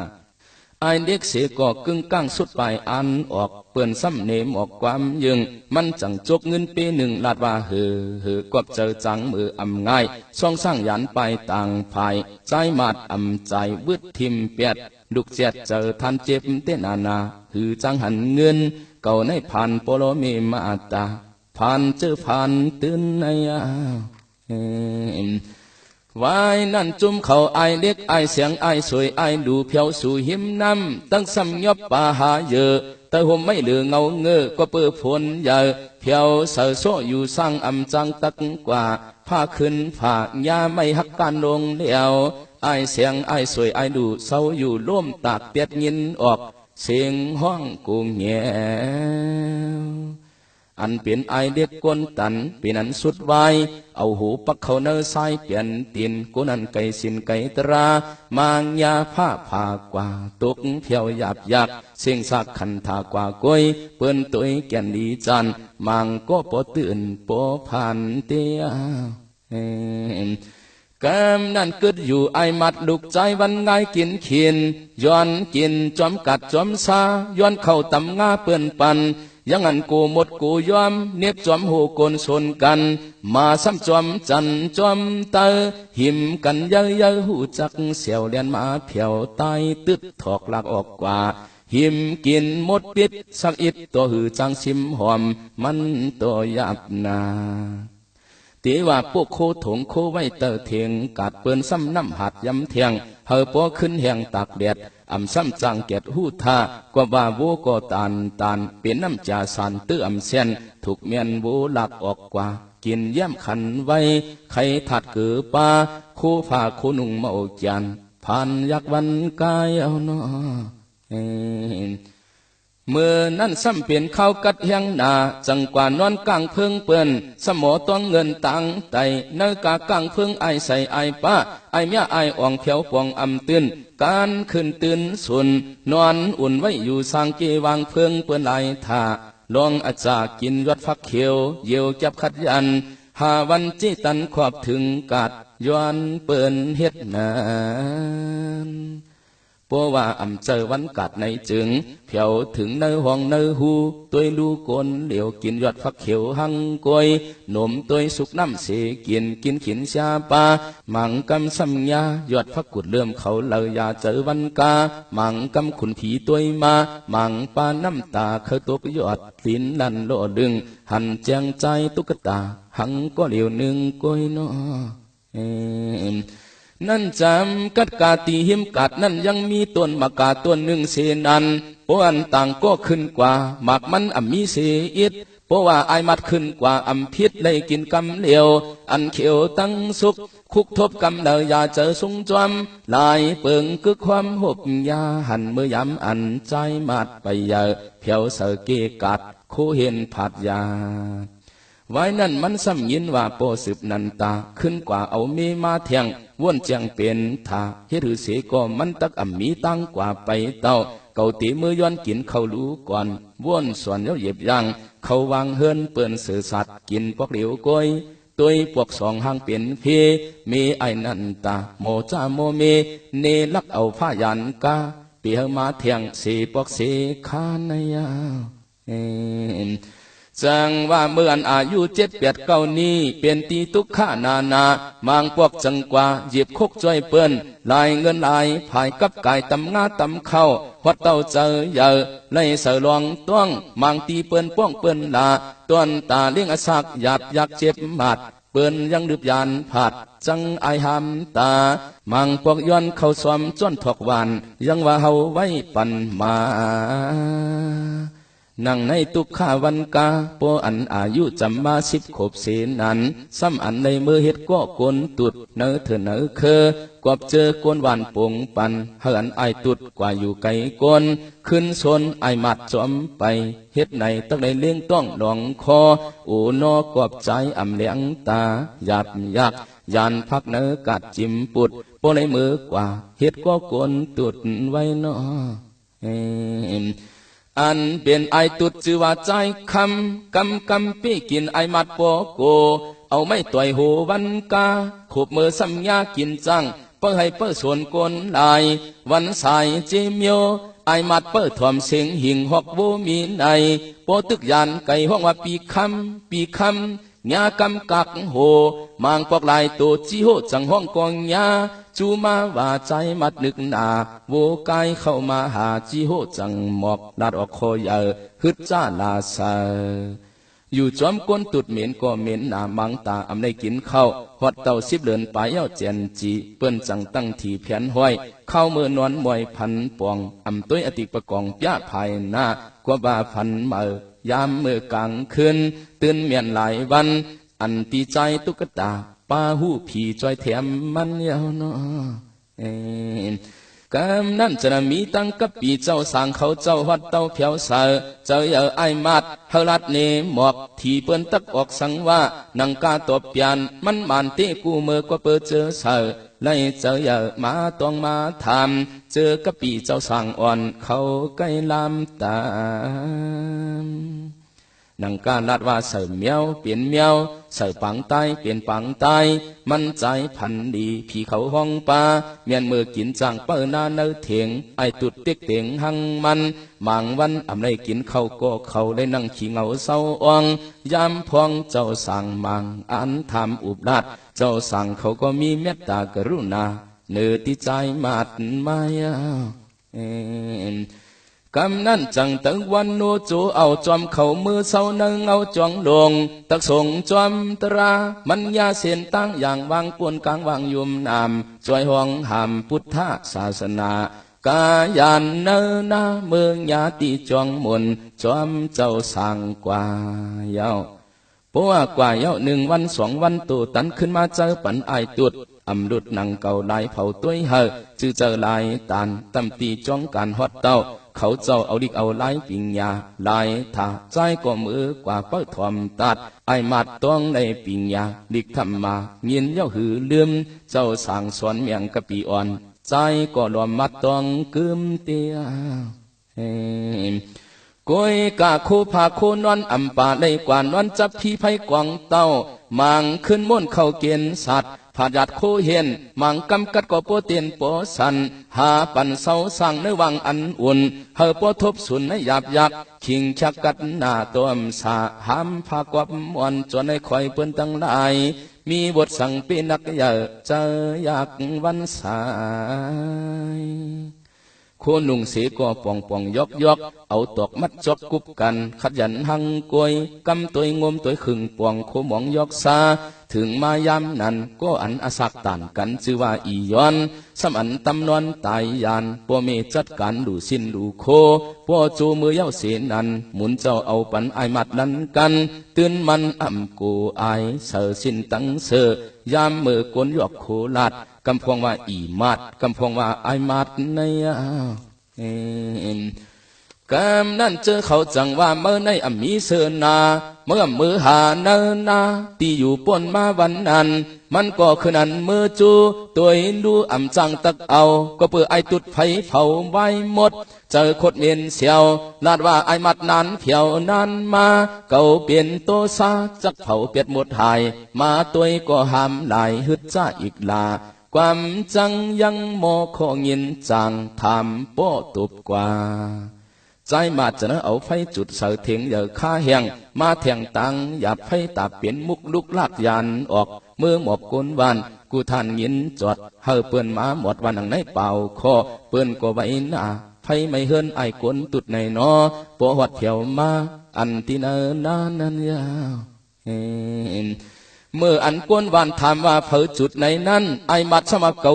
ไอเด็กเสียก็กึ่งก้างสุดปลายอันออกเปื่อนซ้ำเนมออกความยึงมันจังจกเงินปีหนึ่งลาดว่าเหือกวบเจอจังมืออำง่ายช่องสร้างยันไปต่างภายใจมาดอำใจวืดทิมเปียดลูกเจ็ดเจอทันเจ็บเต้นนาหือจังหันเงินเก่าในผ่านโปโลเมมาตาผ่านเจอผ่านตื่นในวายนั่นจุ่มเขาไอเล็กไอเสียงไอสวยไอดูเพียวสู่หิมน้ำตั้งซ้ำยบป่าหาเยอะแต่ห่มไม่เหลือเงาเงอก็เปื้อฝนใหญ่เพียวเสือโซอยู่สร้างอำจังตักกว่าผ้าขึ้นผ้ายาไม่หักการลงเลี้ยวไอเสียงไอสวยไอดูเศร้าอยู่ร่วมตากเตียดยินออกเสียงห้องกูแงอันเปลี่ยนไอเด็กก้นตันเป็นอันสุดไวเอาหูปักเขาเนื้อสายเปลี่ยนตีนกูนันไก่สินไก่ตรามางยาผ้าผ่ากว่าตกเพียวหยาบยักเสียงสักขันถากว่าก้อยเปิ้นตัวแก่นดีจันมังก็ปอตื่นปอผ่านเตียกำนั่นเกิดอยู่ไอมัดลูกใจวันไงกินเขียนย้อนกินจอมกัดจอมซาย้อนเข้าตำงาเปื่อนปันยังอันกูหมดกูยอมเน็บจอมหูกลชนกันมาซ้ำจอมจันจอมเตอหิมกันเยอะหูจักเสียวเลียนมาเพียวตายตึดถอกหลักออกกว่าหิมกินหมดปิดสักอิดตัวหือจังชิมหอมมันตัวยับนาตีว่าพวกโคถงโคไว้เตอเทียงกัดเปิ้นซ้ำน้ำหัดยำเทียงเฮอปอขึ้นแหงตากแดดอำซ้ำจังเกียดหูท่ากว่าว่าโวก็ตานเป็นน้ำจ่าสันตื้ออำเส้นถูกเมียนโวหลักออกกว่ากินเยี่ยมขันไว้ไข่ถัดเกือปลาคู่ผ้าคู่นุ่งเมาจันผ่านยักวันกายเอาเนาะเมื่อนั้นซ้ำเปลี่ยนข้าวกัดเฮียงนาจังกว่านอนกลางเพิงเปื่อนสมอต้องเงินตังไตเนื้อกากลางเพิงไอใส่ไอป้าไอเมียไออ่องเพียวปองอำตื่นการขึ้นตื่นสุนนอนอุ่นไว้อยู่สร้างเกวางเพิงเปื่อนไหลท่าลองอาจากินยอดฟักเขียวเยี่ยวจับขัดยันหาวันจีตันขอบถึงกัดย้อนเปื่อนเฮ็ดนานป เพราะว่าอำเจอวันกัดในจึงเผียวถึงเนื้อห้องเนื้อหูตัวลูกนเหลียวกินยอดฟักเขียวหังกวยหนมตัวสุกน้ำเสกินขินชาปามังกำสัมยายอดฟักกุดเลื่อมเขาเลยยาเจอวันกามังกำขุนผีตัวมามังปาน้ำตาเคยตกยอดลิ้นลันโลดึงหันแจงใจตุ๊กตาหังก็เหลียวหนึ่งกวยนอนั่นจำกัดกาตีหิมกัดนั่นยังมีต้นมะกาต้นหนึ่งเสนันเพราะอันต่างก็ขึ้นกว่าหมากมันมีเสอิดเพราะว่าไอมัดขึ้นกว่าพิษได้กินกำเหลียวอันเขียวตั้งสุกคุกทบกำเดยาเจอสุงจอมลายเปิงกึกความหบยาหันเมื่อยำอันใจมัดไปเยอะเพียวเสเกกัดโคเห็นผัดยาไว้นั่นมันซ้ำยินว่าโปสืบนันตาขึ้นกว่าเอาเมมาเทียงว่นเจียงเป็นทาเฮรือเสก็มันตักมีตั้งกว่าไปเต้าเกาตีมือย้อนกินเขารู้ก่อนว่นส่วนเย้าเหยียบย่างเขาวางเฮินเปื่อนเสือสัตว์กินพวกเหลียวก้อยตัวพวกสองหางเป็นเพมีไอนันตาโมจ้าโมเมเนลักเอาผ้ายันกาเปียมาเทียงเสพวกเสขานายาจังว่าเมื่ออายุ7-8-9นี้เป็นตีทุกข้านานามางพวกจังกว่าหยิบคกจ้อยเปิ้นลายเงินลายภายกับกายตำงาตำเข้าวัดเต้าเจอเยอะไล่เสือลองต้องมางตีเปิ้นป้องเปิ้นลาต้นตาเลี้ยงอาศักหยาบยักเจ็บหมัดเปิ้นยังดึบยานผัดจังไอหามตามังพวกย้อนเข้าสวมจนถกวันยังว่าเฮาไว้ปันมานั่งในตุกข้าวันกาโปอันอายุจำมา10 ขวบเสนันซ้ำอันในมือเฮ็ดก็กวนตุดเนอเถอเนอเคอกวบเจอกวนหวานปงปันเหินไอตุดกว่าอยู่ไกลกวนขึ้นชนไอมัดจอมไปเฮ็ดในตั้งในเลี้ยงต้องหลองคอโอนอกวบใจอ่ำเลี้ยงตาหยาบยักยานพักเนอกัดจิ้มปุดโปในมือกว่าเฮ็ดก็กวนตุดไว้นออันเป็นไอตุดชื่อว่าใจคำปี้กินไอมัดโปโกเอาไม่ต่อยโหวันกาขบมือสัมยากินจังเพื่อให้เพื่อส่วนกลลายวันสายเจเมียวไอมัดเพื่อถ่อมเสียงหิ่งหอกโบมีในโปตึกยานไก่ห้องว่าปีคำญากำกักโหมางปอกลายโตจีโหจังห้องกองญาจูมาว่าใจมัดนึกหนาโวกายเข้ามาหาจีโหจังหมอกลาดออกคอยฮึดจ้าลาซาอยู่จอมก้นตุดเหม็นก็เหม็นหนามังตาอำได้กินข้าวหอดเต่า10 เดือนปลายเย้าเจนจีเปิ้นจังตั้งทีแผนห้อยเข้าเมื่อนอนมวยพันปองอำต้วยอติประกองยะภายหน้ากว่าบาพันเมื่อยามเมื่อกลางคืนตื่นเมียนหลายวันอันตีใจตุ๊กตาป้าหูผีจอยแถมมันยาวเนาะกำนั้นจะมีตั้งกับปีเจ้าสางเขาเจ้าวัดเต้าเพียวเสือเจ้าอย่าไอมัดเฮลัดเนหมอกที่เปิ้นตักออกสังว่านังกาตบเปียนมันมันเตกูเมื่อก็เปิดเจอเสือไล่เจ้าอย่ามาต้องมาทำเจอกับปีเจ้าสางอ่อนเขาใกล้ลำตามนังการลัดว่าเสือเมียวเปลี่ยนเมียวเสือปังใต้เปลี่ยนปังใต้มันใจพันดีพี่เขาห้องปลาเมียนมือกินจังเปิ้นาเนื้อเถียงไอตุดเต็กเตียงหังมันบางวันอำได้กินเขาก็เขาได้นั่งขี้เหงาเศร้าอ่องยามพองเจ้าสั่งมังอันทำอุบลัดเจ้าสั่งเขาก็มีเมตตากรุณาเนื้อที่ใจมาดมายากำนั้นจังตึงวันโนจูเอาจอมเขามือเศร้านึงเอาจวงลงตักส่งจอมตรามันยาเส้นตั้งอย่างวางปวนกลางวางยุมนามจอยห้องหามพุทธศาสนากายานเนนาเมืองยาติจวงมุนจอมเจ้าสั่งกว่าเย้าเพราะว่ากว่าเย้า1 วัน 2 วันตูตันขึ้นมาเจอปันไอตุดอำลุดนังเก่าลายเผาตัวเฮจื้อเจอลายตานตำตีจ้องการฮอดเต้าเขาเจ้าเอาดิกเอาลายปิงยาลายถาใจก็มือกว่าเป้าถอมตัดไอมัดต้องในปิงยาดิกทำมาเงียนเย้าหือเลื่อมเจ้าสั่งสอนเมียงกะปีอ่อนใจก็รวมมัดต้องกึมเตียกอยกะโคผาโคนอนอำป่าในกว่านอนจับพี่ไผกวางเต้ามังขึ้นม่นเข้าเกณฑ์สัตว์ ผาดยัดโคเห็นมังกำกัดก็โปเตียนโปสันหาปันเสาสั่งในวังอันอุ่นเฮอโปทบสุนในหยาบยักขิงชักกัดหน้าตัวมสาหามพากวับมวนจนในคอยเปิ้นตั้งหลายมีบทสั่งเป็นนักเยอะเจออยากวันสายคนนุ่งเสก็ป่องป่องยอกเอาตอกมัดจอกกุบกันขัดยันหังกวยกำตัวงมตัวขึงป่องโคหมองยอกซาถึงมายามนั้นก็อันอาศักต่านกันชื่อว่าอีย้อนสำอันตำนวนตายยานปัวเมจัดการดูสินดูโคปัวจูมือเย้าเสนันหมุนเจ้าเอาปันไอมัดนั้นกันตื่นมันอ่ำกูไอเสือสินตั้งเสือยามมือกวนยอกโคลาดกำพวงว่าอีมัดกำพวงว่าไอมัดในกำนั่นเจอเขาจังว่าเมื่อในอมีเสนาเมื่อมือหาเนินนาที่อยู่ป่นมาวันนั้นมันก็คือนั้นมือจูตัวดูอ่ำจังตักเอาก็เปื่อไอตุดไผเผาไว้หมดเจอคดเมียนเสียวลาดว่าไอมัดนั้นเพียวนั้นมาเก่าเปลี่ยนโตซาจักเผาเปียดหมดหายมาตัวก็หามหลายฮึดจ้าอีกลาความจังยังโมโคงินจังทำโปตุบกว่าใจมาจะนเอาไฟจุดเสาเถียงอย่าฆ่าแหงมาแทงตังอย่าไฟตาเปลี่ยนมุกลุกลากยานออกเมื่อหมอบกวนวันกูท่านยินจอดเฮอเปิ้นมาหมดวันหนังในเป่าคอเปิ้นก็ไว้หน้าไฟไม่เฮินไอ้กวนตุดในนอปวดเถียวมาอันที่เนินนั้นยาวเมื่ออันกวนวันถามว่าเผอจุดไหนนั้นไอมัดสมัครเก่า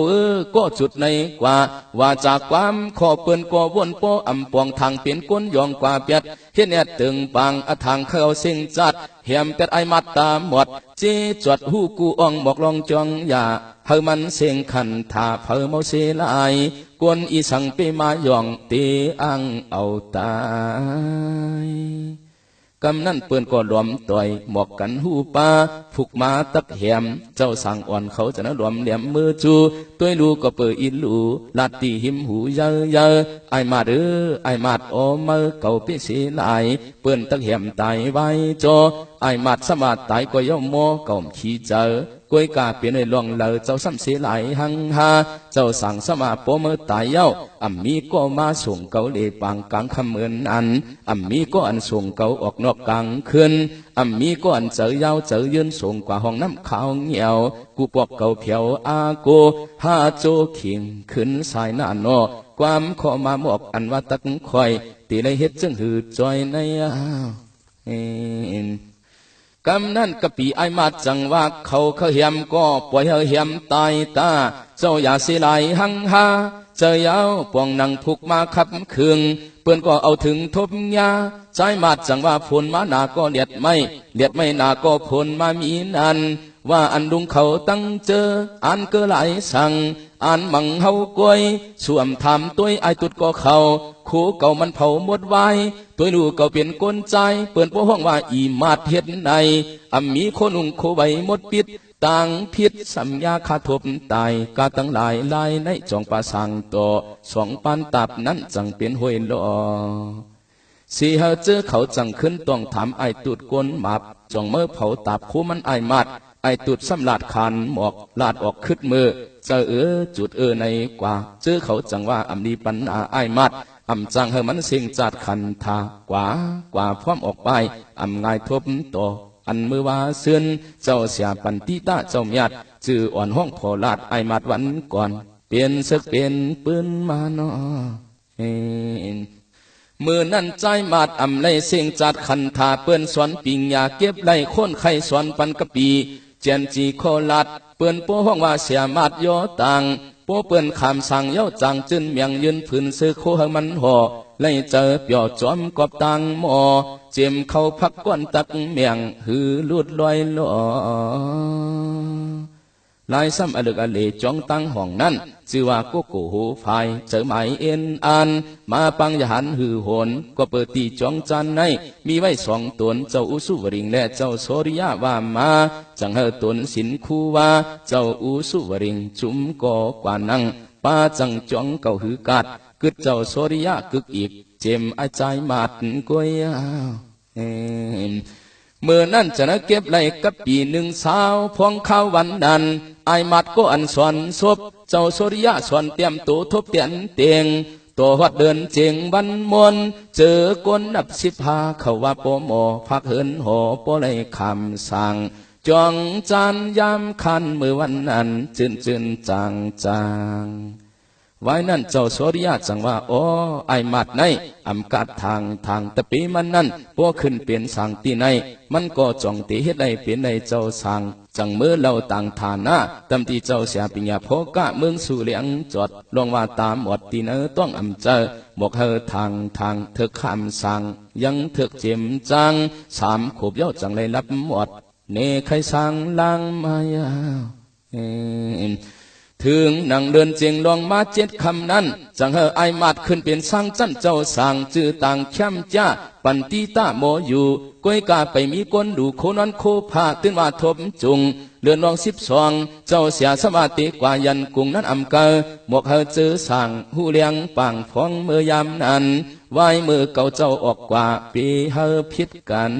ก็จุดไหนกว่าว่าจากความขอเปิ้นก็วนโปอำปองทางเปลี่ยนกวนยองกว่าเปียดเฮ็ดเนี่ยตึงปังอทางเข้าเส้นจัดเหี่ยมเป็ดไอมัดตาหมดเจจวดหูกูอ่องบอกลองจองอย่าเฮามันเสียงขันถ้าเผอเมาเสลายกวนอีสังไปมายองตีอังเอาตายกำนั่นเปื่อนก็หลวมต่อยหมอกกันหูปาผูกมาตักแหมเจ้าสั่งอ่อนเขาจะนะหลวมเหลี่ยมมือจูตัวลูก็เปิดอิลูลาดตีหิมหูเยอะไอมาเด้อไอมาดโอมือเก่าเปเสลายเปื่อนตักแหมตายไว้จอไอมาดสมาตายก็ย่อมโมเก่าขี้เจอกวยกาเปลี่ยนในหลวงเลอเจ้าซ้ำเสียหลายหังหาเจ้าสั่งสมาโปมือตายเย้ามีก็มาส่งเกาเลปังกลางคำเหมือนอันมีก็อันส่งเกาออกนอกกลางคืนมีก็อันเจอยาวเจอยืนส่งกว่าห้องน้ำขาวเหี่ยวกูปอกเกาเพียวอาโกหาโจขิงขึ้นสายหน้านอความขอมาหมอกอันว่าตักคอยตีในเฮ็ดจึงหืดจอยในกำนั่นกะปีไอมาจังว่าเขาเหี่ยมก็ปล่อยเหี่ยมตายตาเจ้าอย่าเสียหลายหังหาเจอยาวปองนังทุกมาขับคืงเปื่อนก็เอาถึงทบยาใจมาจังว่าผลมาหนาก็เลียดไม่หนาก็ผลมามีนันว่าอันลุงเขาตั้งเจออันเกอหลายสั่งอันมังเฮากวยสวมทำตัวไอตุดก็เขาคู่เก่ามันเผาหมดไว้ตัวลูกเก่าเปลี่ยนกลใจเปื่อนพวกห้องว่าอีมาดเฮ็ดในมีคนนุ่งโคไว้หมดปิดต่างพิษสัญญาคาทบตายกาตั้งหลายลายในจองปาสังต่อสองปานตับนั้นจังเป็นห้วยลอสีเฮาเจอเขาจังขึ้นต้องถามไอตุดกวนหมับจองเมื่อเผาตับคู่มันไอมัดไอตุดสำลาดขันหมอกลาดออกขึ้นมือเจอจุดในกว่าเจอเขาจังว่ามีปัญหาไอมัดจังเฮมันเสียงจัดขันทากว่าพร้อมออกไปง่ายทบต่ออันมือว่าเสื่อนเจ้าเสียปันติตาเจ้าเมียดจืออ่อนห้องพอลาดไอมัดวันก่อนเปลี่ยนศึกเป็นปืนมาเนาะมือนั่นใจมาดไล่เสียงจัดขันทาเปื้อนสวนปิงยาเก็บไล่คนไข่สวนปันกะปีเจนจีโคลาดเปื้อนปัวห้องว่าเสียมาดย่อตังปัวเปื้อนขามสั่งเย้าจังจึนเมียงยืนผืนซื้อโคให้มันห่อไล่เจอเปียวจอมกอบตังหมอเจียมเข้าพักก้อนตักเมียงหือลุดลอยลอลายซ้ำอลึกอเลจ้องตั้งห้องนั้นชื่อว่าโกโกโหไฟเจอหมายเอ็นอันมาปังยหันหือโหนก็เปิดตีจ้องจันในมีไว้สองตนเจ้าอุสุวริงและเจ้าโสริยะว่ามาจังเฮตนสินคูว่าเจ้าอุสุวริงจุมก่อกว่านังป้าจังจ้องเก่าหือกาดกึดเจ้าโสริยะกึกอีกเจมไอใจมาดกวยเมื่อนั้นจะนะเก็บไล่กับปีหนึ่งสาวพองข้าววันนั้นไ ไอมัดก็อันสอนศพเจ้าสุริยะสอนเตรียมตัวทบเตียนเตียงตัววัดเดินเจียงบันมวนเจอกวนนับ15เขาว่าโปโมพักเหินหอโปเลยคำสั่งจองจานยามคันมือวันนั้นจืนจางไว้นั่นเจ้าสุริยะจังว่าโอ้ไอมัดในอำกัดทางตะปีมันนั่นพวกขึ้นเปลี่ยนสั่งตีในมันก็จ้องตีเฮ็ดได้เปลี่ยนในเจ้าสั่งจังเมื่อเราต่างฐานะตำที่เจ้าเสียปิญญาโภกะเมืองสู่เลียงจอดลงว่าตามหมดตีเนอต้องอำเจอบอกเฮอทางเถกคำสั่งยังเถกเจียมจัง3 ขวบเย้าจังเลยรับหมดเนใครสั่งลังมายาถึงนั่งเดินเจียงลองมา7 คำนั้นจังเฮอไอมัดขึ้นเป็นสร้างจันเจ้าสั่งจื้อต่างเข้มจ้าปันตีตาโมอยู่ก้อยกาไปมีก้นดูโคนอนโคผาตื่นว่าทบจุงเลือนลอง12เจ้าเสียสมาติกว่ายันกุงนั้นอำเกอหมวกเฮอจื้อสั่งหูเลียงปังฟองเมื่อยามนั้นไว้มือเก่าเจ้าออกกว่าปีเฮอพิดกัน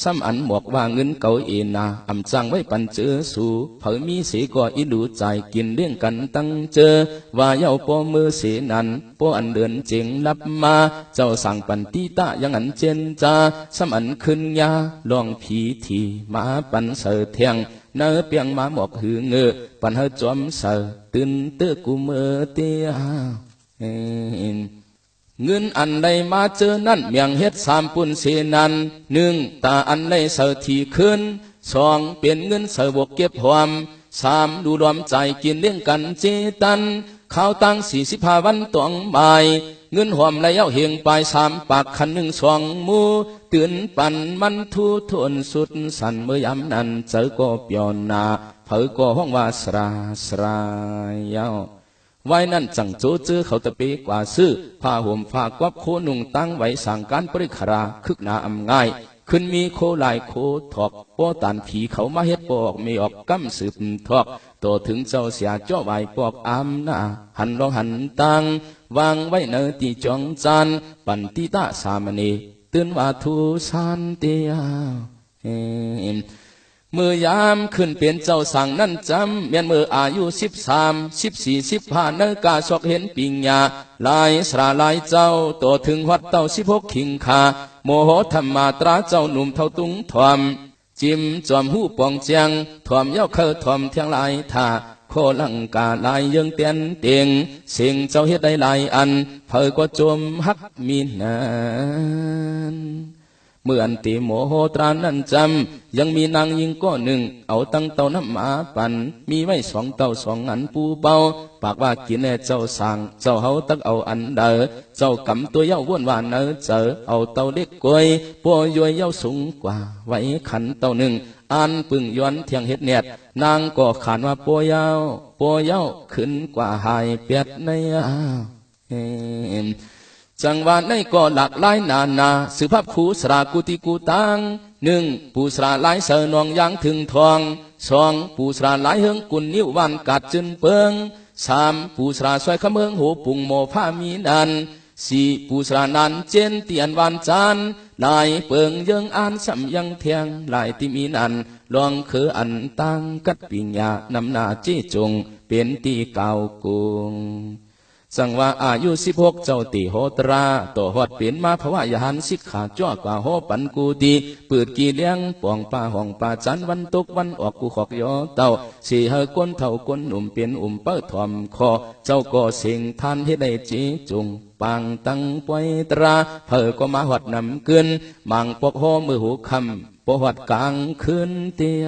ซ้ำอันหมวกว่าเงินเก่าเอนาอำจังไว้ปันเจอสู่เผยมีสีก็อิดูใจกินเลี้ยงกันตั้งเจอว่าเย้าปอมือเสนันปออันเดินเจียงรับมาเจ้าสั่งปันตีตายังอันเจนจาซ้ำอันขึ้นยาลองผีทีมาปันเสือเทียงเนื้อเปียงมาหมอกหือเงือปันเฮจอมเสือตื่นเตื้อกูเมื่อเตียเงินอันใดมาเจอนั่นเมียงเฮ็ด3 ปุ่นเสนัน1ตาอันใดเสือทีขึ้น2เปลี่ยนเงินเสือบวกเก็บหอม3ดูรวมใจกินเลี้ยงกันเจตันข้าวตั้ง45 วันตองบ่ายเงินหอมและเย้าเหียงปลาย3 ปากคัน1 2มูตื่นปั่นมันทูทวนสุดสันเมื่อยามนั้นเจอก็เปียนนาเผยก็ห้องว่าสราเย้าไว้นั่นจังโจเจอเขาตะเปกว่าซื้อผ้าห่มผ้ากวับโคนุ่งตั้งไว้สั่งการปริขราคึกหนาอำง่ายขึ้นมีโคลายโคถอกป้อตันผีเขามาเฮ็ดปอกไม่ออกกำสืบทอกต่อถึงเจ้าเสียเจ้าใบปอกอามหน้าหันลองหันตังวางไว้เนตีจองจานปันติตาสามณีตื่นว่าทูสันเตียเมื่อยามขึ้นเป็นเจ้าสั่งนั่นจำเมียนเมื่ออายุ13 14 15เนกาชอกเห็นปิงยาลายสระลายเจ้าต่อถึงวัดเต้า16ขิงคาโมโหธรรมาตราเจ้าหนุ่มเท่าตุงทอมจิ้มจอมหูปองเจียงทอมเย้าเคอทอมเทียงลายท่าโคลังกาลายยังเตียนเตียงสิ่งเจ้าเฮ็ดได้หลายอันเผยก็จมฮักมีนานเมื่ออันติโมโหตรานั้นจำยังมีนางยิงก็1เอาตั้งเต้าน้ำหมาปั่นมีไว้2 เต้า2 อันปูเบาปากว่ากินแน่เจ้าสั่งเจ้าเฮาตักเอาอันเดอเจ้ากำตัวเย้าวนว่าเนอเจอเอาเต้าเล็กกวยปัวยวยเย้าสูงกว่าไว้ขันเต้า1อันปึ่งย้อนเทียงเฮ็ดเนียดนางก็ขานว่าปัวเย้าขึ้นกว่าหายเปียดในจังหวะในก็หลากหลายนาสืบภาพคูสรากุติกูตัง1ปูสราหลายเสนองยางถึงทอง2ปูสราหลายเฮืองกุนนิ้ววันกัดจึนเปิง3ปูสราสวยขะเมืองโหปุงโมผ้ามีนัน4ปูสรานันเจนเตียนวันจานลายเปิงยังอ่านสัมยังเทียงลายที่มีนันลองคืออันตั้งกัดปิญญานำนาเจจงเป็นตีเก่ากุงสังว่าอายุ16เจ้าตีโหตราต่อหอดเปลี่ยนมาภวะยานสิกขาจ้อกว่าโหปันกูดีปืดกีเลี้ยงปองป่าห้องป่าจันวันตกวันออกกูขอกยอเต้าสี่เฮก้นเท่าก้นหนุ่มเปลี่ยนเปิดทอมคอเจ้าก็เสียงทานให้ได้จีจุงปังตั้งปวยตราเผอก็มาหอดนำเกินมังปอกโหมือหูคำปอหอดกลางคืนเตีย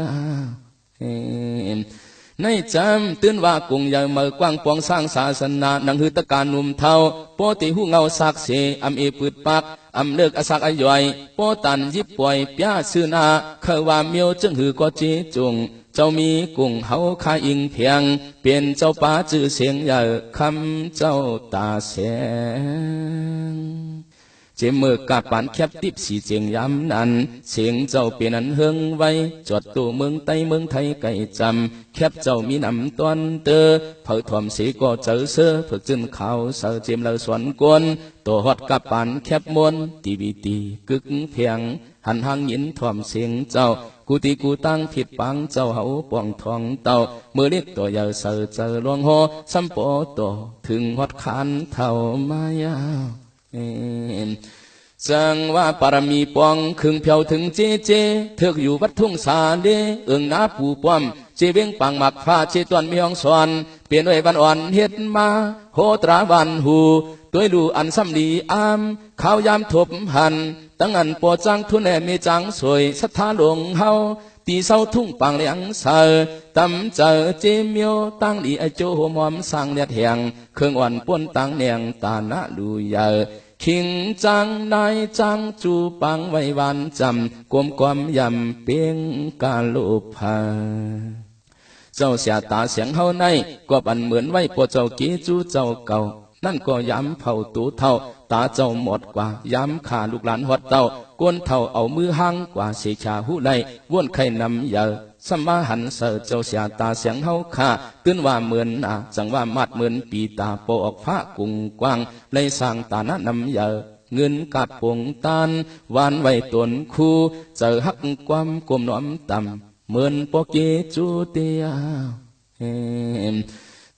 ในจำตื่นว่ากุงใหญ่เมื่อกว้างปองสร้างศาสนานังหือตะการหนุ่มเทาปอติหูเงาสักเสอำเอปืดปักอำเลิกอสักอย่อยปอตันยิบป่วยป้าซื่อนาเคยว่าเมียวจึงหือก็จีจุงเจ้ามีกุงเฮาคาอิงเพียงเปลี่ยนเจ้าป่าจื้อเสียงใหญ่คำเจ้าตาแสงเจมือกาปานแคบติบสีเจียงย้ำนั้นเสียงเจ้าเป็นอันเฮิงไว้จอดตัวเมืองไต้เมืองไทยไก่จำแคบเจ้ามีนำตอนเตอเผยถ่อมสีก็เจอเสือฝึกจึนเขาเสือเจมเลสวนกวนตัวหอดกาปานแคบมวนตีบีตีกึกเพียงหันหางยินถ่อมเสียงเจ้ากุ กูตีกูตั้งผิดปังเจ้าเฮาป่องทองเต่าเมื่อเรียกตัวใหญ่เสือเจอลวงโหสัมปอตัวถึงฮอดขันเท่ามายาจังว่าปารมีปองคึงเพียวถึงเจเจเถือกอยู่วัดทุ่งสาเดเอิงนาปูป้อมเจเวงปังหมักผ้าเจตวนมีห้องสอนเปลี่ยนด้วยวันอ่อนเฮ็ดมาโหตราวันหูตัวดูอันซ้ำดีอามข้าวยามทบหันตั้งอันปอจังทุนแอมีจังสวยศรัทธาหลวงเฮาตีเศร้าทุ่งปังเลียงเสอตำเจอเจเมียวตั้งดีไอโจหัวมอมสร้างเลียดแหงเครื่องอ่อนป้นตังเนียงตาณลูเยอขิงจังนายจังจูปังไว้วันจำกลมความยำเปียงกาลุพาเจ้าเสียตาเสียงเฮาในก็บันเหมือนไว้ปวดเจ้ากีจูเจ้าเก่านั่นก็ย้ำเผาตูเท่าตาเจ้าหมดกว่าย้ำขาลูกหลานหดเต้ากวนเท่าเอามือห้างกว่าเสียชาหูไลว่นไข่นำเยอะสมาหันเสอเจ้าเสียตาเสียงเฮาขาตื่นว่าเหมือนจังว่ามัดเหมือนปีตาโปออกฟ้ากุ้งกว้างเลยสร้างตาหน้านำเยอะเงินกัดปงตานวานไว้ตนคู่เจอหักความกลมน้อมต่ำเหมือนปอเกจูเตีย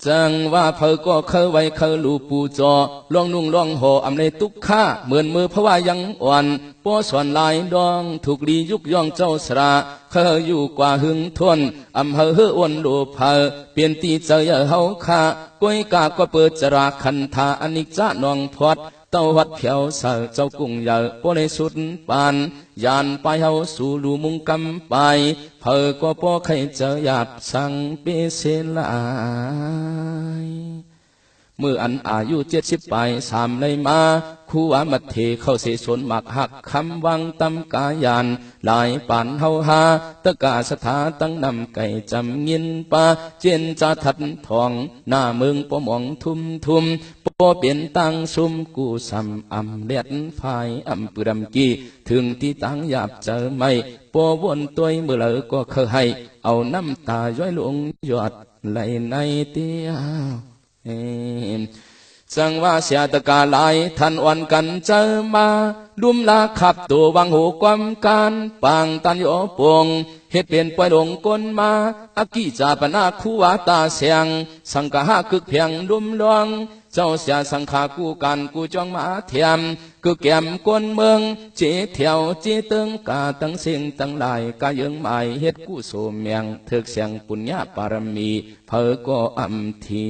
จังว่าเพอก็เคยไว้เคยลูปูจอล่องนุ่งล่องห่ออำในตุกข้าเหมือนมือเพราะว่ายังอ่อนป้อสอนลายดองถูกลียุกย่องเจ้าสระเคยอยู่กว่าหึงทนอำเภออ้วนโลเพอเปลี่ยนตีเจอเฮาข้ากวยกาก็เปิดจราคันธาอนิจจานองพอดเต้าวัดเพียวเสอเจ้ากุ้งใหญ่ป้อในสุดปานยานไปเฮาสู่ลูมุงกำไปเพอก็ป้อใครเจอหยาบสังเปเสลายเมื่ออันอายุ70ไป3เลยมาคู่ว่ามัดเทเข้าเสสนหมักหักคำวังตำกายานหลายปานเฮาหาตะกาสถาตั้งนำไก่จำเงินปาเจนจะทัดทองหน้าเมืองปอมองทุ่มปอเปลี่ยนตั้งซุมกูซ้ำอำเลียดไฟอำปืดำกี้ถึงที่ตั้งหยาบเจอไม่ปอวนตัวเมื่อเลยก็เคยให้เอาน้ำตาย้อยลงหยอดไหลในเตียจังว่าเสียตะกาลายทันวันกันเจอมาลุ่มลาขับตัววังหูความการปางตันโยปงเหตุเปลี่ยนปล่อยลงก้นมาอากิจาปนาคู่วาตาเสียงสังกะหาคึกเพียงลุ่มลวงเจ้าเสียสังขากูกันกูจองมาเทียมกูแก้มก้นเมืองเจีเที่ยวเจีตึงกาตั้งเสียงตั้งลายกายังหมายเฮ็ดกูโสมเมียงเถิกเสียงปุญญาปารมีเพอก็อัมที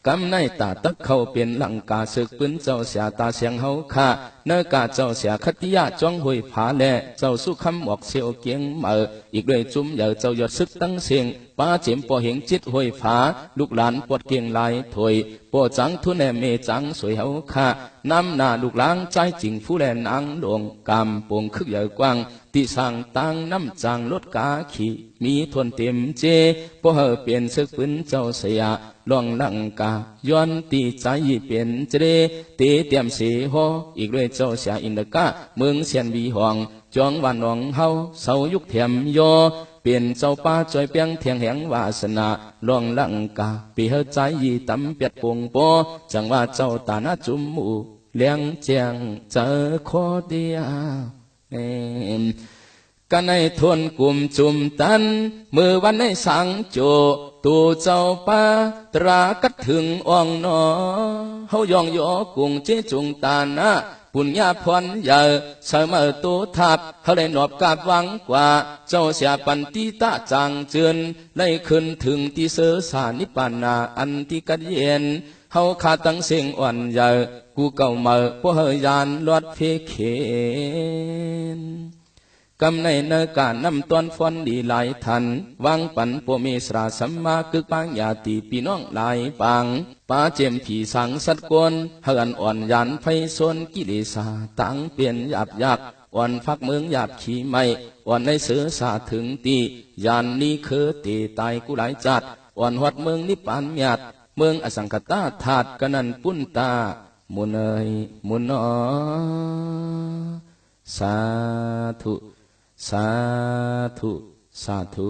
กำในตาตักเข้าเป็นหลังกาศึกปืนเจ้าเสียตาเสียงเฮาข้าเนื้อกาเจ้าเสียคติยาจ้องหุยผาแลเจ้าสู้คำออกเสียวเกียงเมื่ออีกด้วยจุ้มเหยื่อเจ้ายอดซึกตั้งเสียงป้าเจ็มปอเหงจิตหุยผาลูกหลานปวดเกียงลายถอยปอจังทุนแอเมจังสวยเฮาข้านำหน้าลูกหลางใจจริงผู้แลนางหลวงกำปงคึกใหญ่กว้างที่สั่งตั้งน้ำจางลดกาขี่มีทวนเต็มเจปอเฮเปลี่ยนซึกปืนเจ้าเสียลองลังกาย้อนตีใจเปลี่ยนเจเรเตเตียมเสียหออีกด้วยเจ้าเสียอินเดกาเมืองเสียนวีหองจองวันหนองเฮาเสายุคเทียมโยเปลี่ยนเจ้าป้าจอยเปียงเทียงแหงวาสนาลองลังกาปีเฮใจตำเปียดปงปอจังว่าเจ้าตาหน้าจุมมูเลี้ยงเจียงเจอโคเดียกันในทวนกลุ่มจุมตันมือวันในสังโจตูเจ้าป้าตรากัดถึงอ่องนอเฮายองยอกุงเจจุงตานะปุญญาพรใหญ่เสมอตัวทับเขาได้หนอบกาบวังกว่าเจ้าเสียปันติตาจางเจือนได้ขึ้นถึงที่เสือสานิปานาอันที่กัดเย็นเฮาขาดตั้งเสียงอ่อนใหญ่กูเก่าเมื่อพวกเฮยานลอดเพเขนกำในเนการนำตอนฟอนดีหลายทันวางปันปวเมสราสัมมาคือปังญาติพี่น้องหลายปังป้าเจมผีสังสัตกลเฮือนอ่อนยันไฟโซนกิเลสาตั้งเปลี่ยนหยาบยักอ่อนพักเมืองหยาบขี้ไม่อ่อนในเสือสาถึงตียานนี้คือตีตายกูหลายจัดอ่อนหัดเมืองนิพพานหยาดเมืองอสังคตาถาดกนันปุ้นตามุนเอยมุนนอสาธุสาธุสาธุ